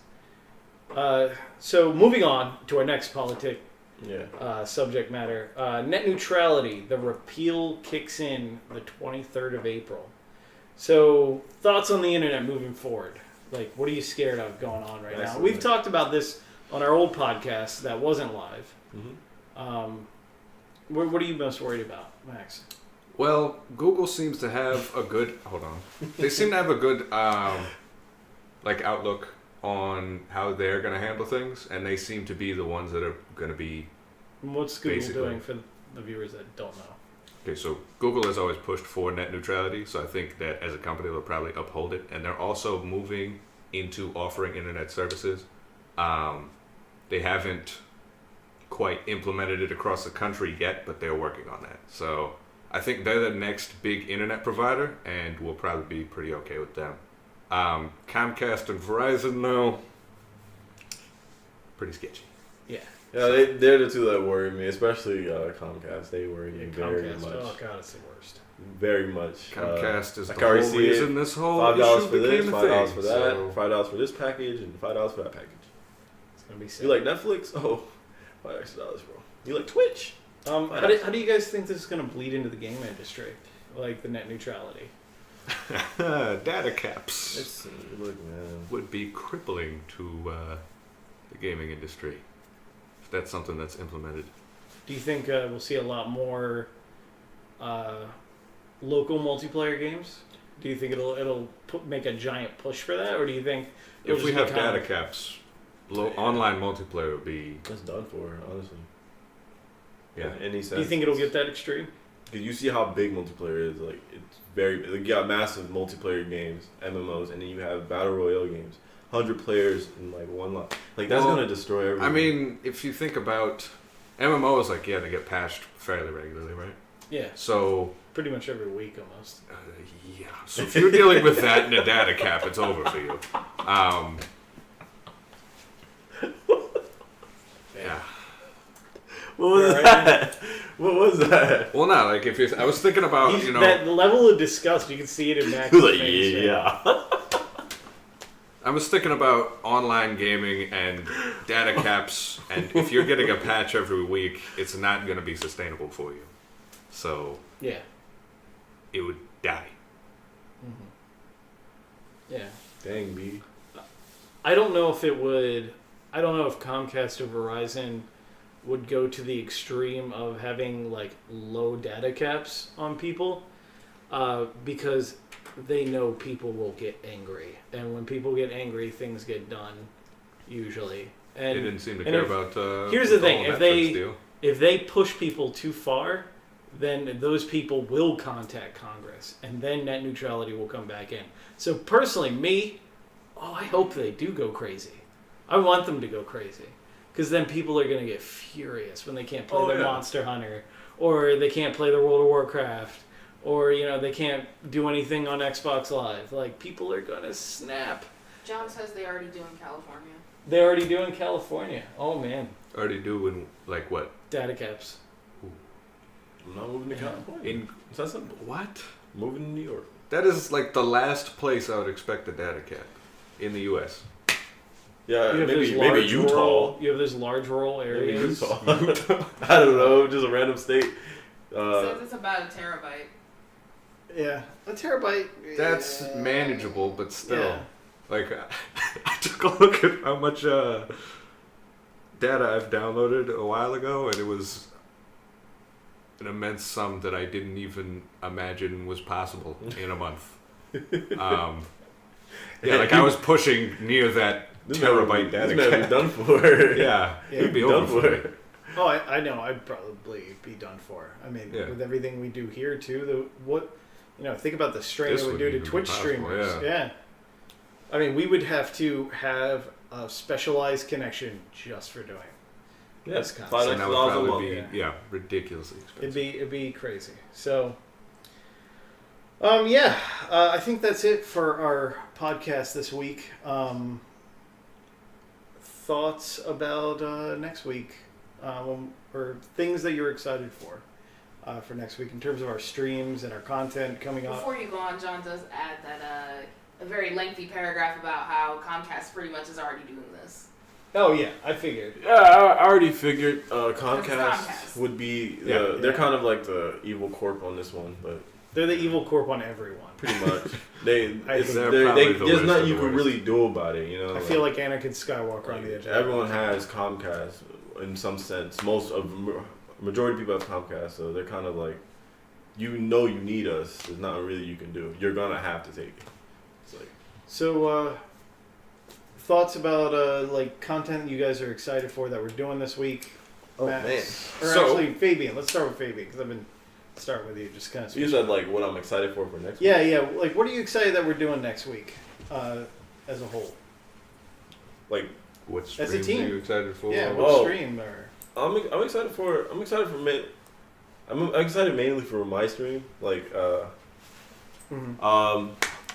So moving on to our next subject matter, net neutrality. The repeal kicks in the 23rd of April. So thoughts on the internet moving forward? Like, what are you scared of going on right now? We've talked about this on our old podcast that wasn't live. Mm-hmm. What are you most worried about, Max? Well, Google seems to have a good. Hold on. They seem to have a good outlook on how they're going to handle things, and they seem to be the ones that are going to be. What's Google basically doing for the viewers that don't know? Okay, so Google has always pushed for net neutrality, so I think that as a company they'll probably uphold it, and they're also moving into offering internet services. They haven't quite implemented it across the country yet, but they're working on that. So I think they're the next big internet provider, and we'll probably be pretty okay with them. Comcast and Verizon, though, pretty sketchy. Yeah. Yeah, they're the two that worry me, especially Comcast. They worry me very Comcast. much. Oh god, it's the worst. Very much. Comcast is I the can already whole see reason it. this whole $5 issue for this, became a $5 thing, for that, so- $5 for this package, and $5 for that package. It's gonna be sad. You like Netflix? Oh, $5 extra, bro. You like Twitch? How do you guys think this is gonna bleed into the game industry? Like the net neutrality? Data caps It's, look, man. would be crippling to the gaming industry if that's something that's implemented. Do you think we'll see a lot more local multiplayer games? Do you think it'll make a giant push for that, or do you think it'll If we just have be kind data of- caps, online multiplayer would be That's done for, honestly. yeah. In any sense. Do you think it'll get that extreme? Because you see how big multiplayer is. Like, it's very big. Like, you got massive multiplayer games, MMOs, and then you have battle royale games. 100 players in, like, one lot. Like, that's Well, going to destroy everything. I mean, if you think about MMOs, like they get patched fairly regularly, right? Yeah, So pretty much every week almost. yeah. So if you're dealing with that in a data cap, it's over for you. Yeah. what was Yeah, right. that? What was that? Well, no, like if you, I was thinking about That level of disgust, you can see it in Max's He was like, face. yeah. I was thinking about online gaming and data caps, and if you're getting a patch every week, it's not going to be sustainable for you. So Yeah. it would die. Yeah. Dang, B. I don't know if it would. I don't know if Comcast or Verizon would go to the extreme of having like low data caps on people, because they know people will get angry, and when people get angry, things get done, usually. And They didn't seem to and care if- about. here's the whole thing, if Netflix deal. if they push people too far, then those people will contact Congress, and then net neutrality will come back in. So personally, I hope they do go crazy. I want them to go crazy, because then people are going to get furious when they can't play their Monster Hunter, or they can't play their World of Warcraft, or they can't do anything on Xbox Live. Like, people are going to snap. John says they already do in California. They already do in California. Oh man, Already doing like what? data caps. I'm not moving to California. In It's that simple. what? Moving to New York. That is like the last place I would expect a data cap in the U.S. Yeah, You have maybe those large Utah. you have those large rural Maybe areas. Utah. I don't know. Just a random state. Says it's about a terabyte. Yeah, a terabyte. That's manageable, but still, Yeah. like I took a look at how much data I've downloaded a while ago, and it was an immense sum that I didn't even imagine was possible in a month. Yeah, like I was pushing near that terabyte data This man cap. be done for. Yeah, it'd be done over for me. Oh, I know. I'd probably be done for. I mean, Yeah. with everything we do here too, think about the strain This it would wouldn't do to even be Twitch possible, streamers. yeah. I mean, we would have to have a specialized connection just for doing. Yeah, That's kind of- $5 And that would a month. probably be yeah. ridiculously expensive. It'd be crazy. So, Yeah, I think that's it for our podcast this week. Thoughts about next week, or things that you're excited for next week in terms of our streams and our content coming up. Before you go on, John does add that a very lengthy paragraph about how Comcast pretty much is already doing this. Oh yeah, I figured. Yeah, I already figured Comcast Comcast. would be. Yeah. They're kind of like the evil corp on this one, but They're the evil corp on everyone. pretty much there's probably the worst nothing of you the can worst. really do about it. You know, I feel like Anakin Skywalker on the edge. everyone has Comcast in some sense. Majority of people have Comcast, so they're kind of like, you need us. There's not really you can do. You're gonna have to take it. It's like, So, thoughts about like content you guys are excited for that we're doing this week? Oh, Max? man. Or So- actually, Fabian. Let's start with Fabian because I've been starting with you. Just kind of. you said like what I'm excited for next. Yeah, yeah. Like, what are you excited that we're doing next week, as a whole? Like What As a streams team. are you excited for? Yeah, what Oh. stream or? I'm excited for I'm excited mainly for my stream. Like Mhm.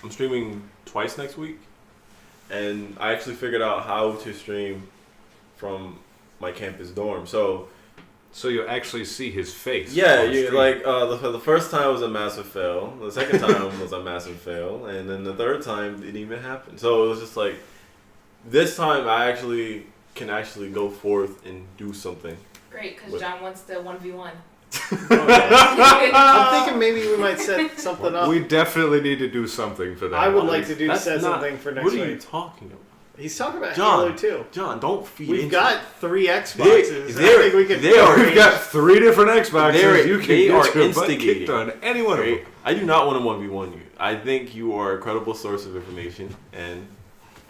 I'm streaming twice next week, and I actually figured out how to stream from my campus dorm. So So you actually see his face. yeah, on you stream. like the first time was a massive fail. The second time was a massive fail, and then the third time didn't even happen. So it was just like this time I can go forth and do something. Great, because What? John wants to 1v1. I'm thinking maybe we might set something up. We definitely need to do something for that. I would like to do That's set not- something for next What are you week. talking about? He's talking about John, Halo 2. John, don't feed We've into got it. 3 Xboxes. They- I think we can. they are- We've got 3 different Xboxes. They You can are get your butt instigating. kicked on any one of them. Right? I do not want to 1v1 you. I think you are a credible source of information, and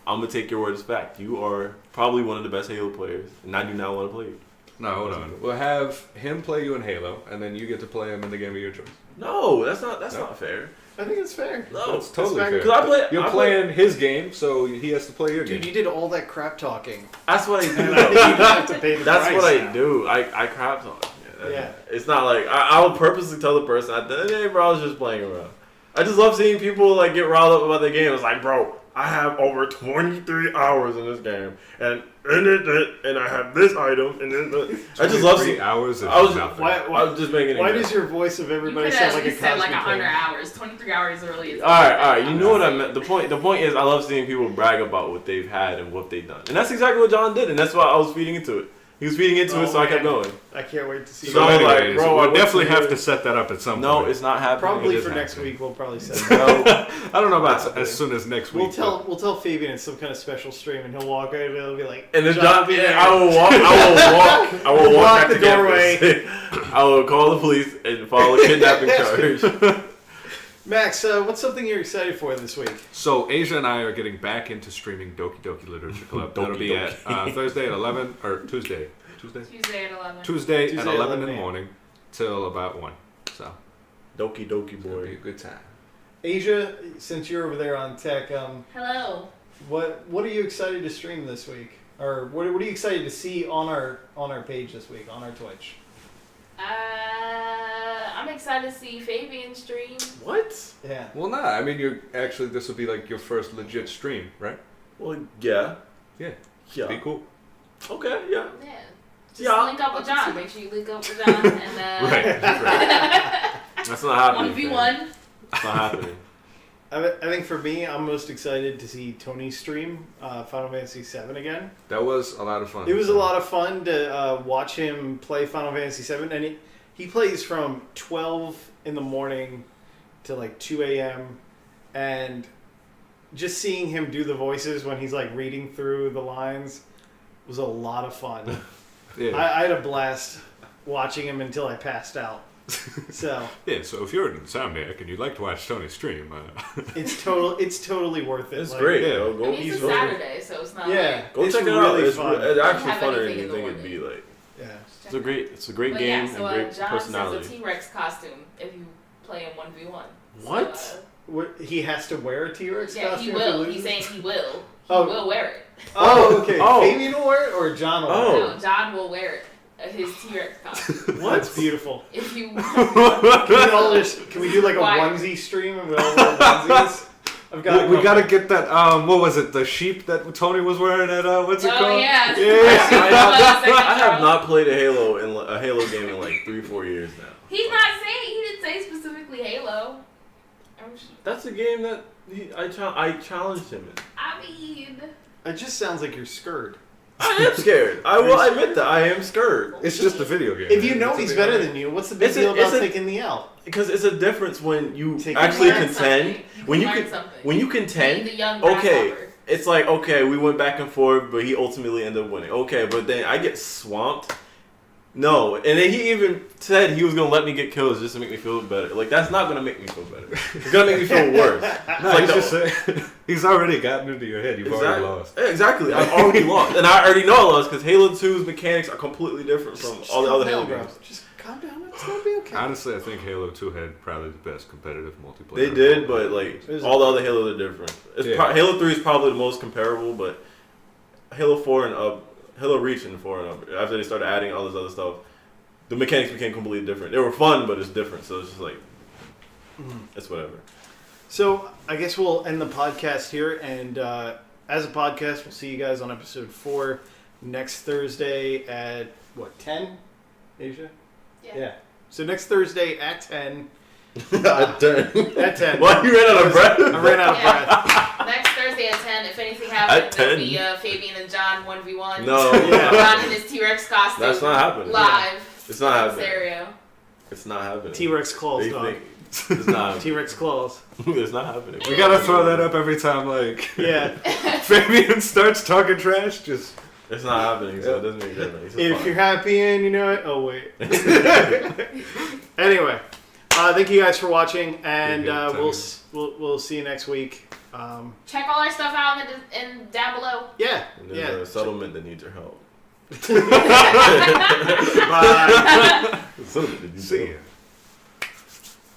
I'm gonna take your word as fact. You are probably one of the best Halo players, and I do not want to play you. No, hold on. We'll have him play you in Halo, and then you get to play him in the game of your choice. No, that's not No. fair. I think it's fair. No, That's totally fair. Because You're playing his game, so he has to play your Dude, game. you did all that crap talking. That's what I And do. I think you have to pay the That's price what I now. do. I crap talk. Yeah. It's not like I will purposely tell the person, hey, bro, I was just playing around. I just love seeing people like get riled up about the game. It's like, bro, I have over 23 hours in this game, and I have this item, and then I just love 3 seeing. hours of I was- nothing. Why, I was just making it. why good. does your voice of You everybody could sound have like a said like Cosby 100 player? hours. 23 hours really is. All right. You know what I meant. The point is, I love seeing people brag about what they've had and what they've done, and that's exactly what John did, and that's why I was feeding into it. He was feeding into Oh, it, so I kept man. going. I can't wait to see. So, So, that. like, anyways, bro, I we'll went definitely to have the- to set that up at some No, point. it's not happening. Probably It is for next happening. week. We'll probably set it No. up. I don't know about Happening. as soon as next week. We'll tell Fabian it's some kind of special stream, and he'll walk out and it'll be like. And then John, be there. I will walk Block back the to doorway. I will call the police and file a kidnapping charge. Max, what's something you're excited for this week? So Asia and I are getting back into streaming Doki Doki Literature Club. That'll be at Thursday at 11 or Tuesday. Tuesday at 11. Tuesday at Tuesday at 11 in 11 the a.m. morning till about 1. So Doki Doki it'll be a boy. good time. Asia, since you're over there on tech, Hello. what are you excited to stream this week, or what are you excited to see on our page this week on our Twitch? I'm excited to see Fabian stream. What? Yeah. Well, nah. I mean, this will be like your first legit stream, right? Well, yeah. Yeah. Yeah. Be cool. Okay, yeah. Yeah. Just Yeah, link up with I can see John. that. Make sure you link up with John. And Right. That's not happening. 1v1. It's not happening. I think for me, I'm most excited to see Tony stream Final Fantasy VII again. That was a lot of fun. It was a lot of fun to watch him play Final Fantasy VII, and he plays from 12 in the morning to like 2 a.m. and just seeing him do the voices when he's like reading through the lines was a lot of fun. Yeah. I had a blast watching him until I passed out. So Yeah, so if you're an insomniac and you'd like to watch Tony stream, it's totally worth it. It's Like, great. yeah. Yo. I Go, mean, it's he's a really- Saturday, so it's not Yeah, Go it's check it out. really It's, fun. it's actually Have funner than anything you in the think it'd morning. be. Like, Yeah. it's a great But game yeah, so and great John personality. says a T-Rex costume if you play in 1v1. What? So, What, he has to wear a T-Rex yeah, costume he if will. loses? He's saying he will. He Oh. will wear it. Oh, okay. Oh. Fabian will wear it or John will Oh. wear it? No, John will wear it. his T-Rex costume. That's beautiful. If you Can we do like a Why? onesie stream and we all wear onesies? I've got. We gotta get that. What was it? The sheep that Tony was wearing at what's it Oh, called? yeah. I have not played a Halo game in like 3-4 years now. He's not saying. He didn't say specifically Halo. That's a game that I challenged him in. I mean, It just sounds like you're scared. I am scared. I will admit that I am scared. It's just a video game. If you know It's a he's video better game. than you, what's the big It's a- deal about it's a- taking the L? Because it's a difference when you Take- actually you learn contend. something. You When you learn can, something. when you Be contend, the young okay, grasshopper. it's like okay, we went back and forth, but he ultimately ended up winning. Okay, but then I get swamped. No, and then he even said he was gonna let me get kills just to make me feel better. Like that's not gonna make me feel better. It's gonna make me feel worse. No, like he's the- just saying, he's already gotten into your head. You've already lost. Exactly. I've already lost, and I already know I lost because Halo 2's mechanics are completely different from all the other Halo games. Just calm down. It's gonna be okay. Honestly, I think Halo 2 had probably the best competitive multiplayer. They did, but like It was- all the other Halos are different. Halo 3 is probably the most comparable, but Halo 4 and up, Halo Reach and 4 and up, after they started adding all this other stuff, the mechanics became completely different. They were fun, but it's different. So it's just like, it's whatever. So I guess we'll end the podcast here, and as a podcast, we'll see you guys on episode 4 next Thursday at what 10? Asia? Yeah. So next Thursday at 10. At 10. At 10. Well, you ran out of breath. I ran out of breath. Next Thursday at 10, if anything happens, At it'll 10? be Fabian and John 1v1. No, Yeah. John in his T-Rex costume. That's not happening. Live. It's not happening. Stereo. It's not happening. T-Rex claws, They dog. think- It's not. T-Rex claws. It's not happening. We gotta throw that up every time, like, Yeah. Fabian starts talking trash, just... It's not happening, so it doesn't make that nice. If you're happy and you know it, oh wait. Anyway, thank you guys for watching, and You're good, we'll see you next week. Check all our stuff out in down below. Yeah. And there's a settlement that needs your help. Bye. A settlement that needs See your ya. help.